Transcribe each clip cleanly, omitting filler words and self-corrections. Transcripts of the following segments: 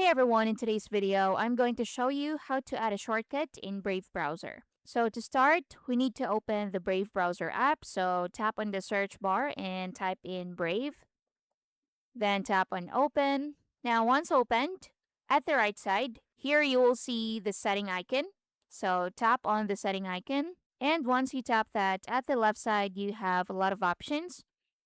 everyone, in today's video, I'm going to show you how to add a shortcut in Brave browser. So to start, we need to open the Brave browser app. So tap on the search bar and type in Brave, then tap on open. Now once opened, at the right side, here you will see the setting icon. So tap on the setting icon, and once you tap that, at the left side you have a lot of options.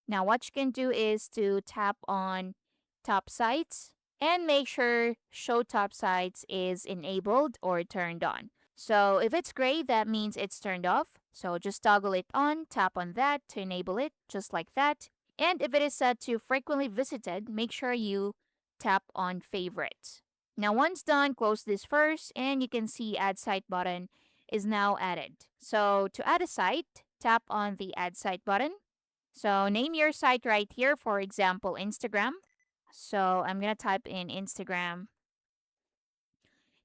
Now what you can do is to tap on top sites and make sure show top sites is enabled or turned on. So if it's gray, that means it's turned off. So just toggle it on, tap on that to enable it, just like that. And if it is set to frequently visited, make sure you tap on favorites. Now once done, close this first and you can see add site button is now added. So to add a site, tap on the add site button. So name your site right here, for example, Instagram. So I'm going to type in Instagram.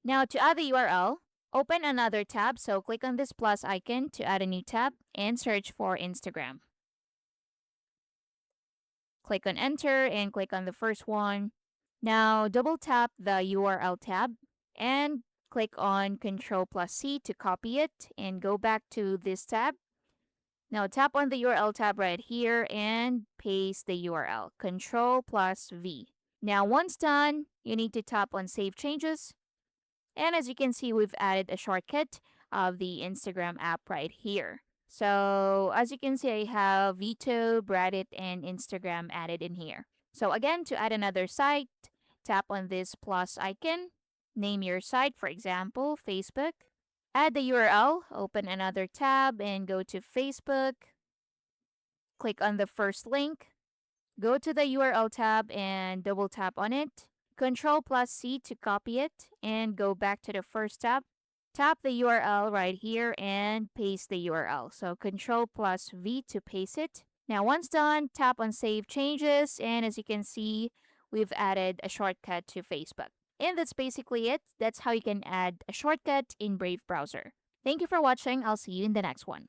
Now to add the URL, open another tab. So click on this plus icon to add a new tab and search for Instagram. Click on enter and click on the first one. Now double tap the URL tab and click on Ctrl plus C to copy it and go back to this tab. Now tap on the URL tab right here and paste the URL, Ctrl plus V. Now once done, you need to tap on Save Changes. And as you can see, we've added a shortcut of the Instagram app right here. So as you can see, I have YouTube, Reddit, and Instagram added in here. So again, to add another site, tap on this plus icon, name your site, for example, Facebook. Add the URL, open another tab, and go to Facebook. Click on the first link. Go to the URL tab and double tap on it. Control plus C to copy it and go back to the first tab. Tap the URL right here and paste the URL. So Control plus V to paste it. Now once done, tap on Save Changes, and as you can see, we've added a shortcut to Facebook. And that's basically it. That's how you can add a shortcut in Brave browser. Thank you for watching. I'll see you in the next one.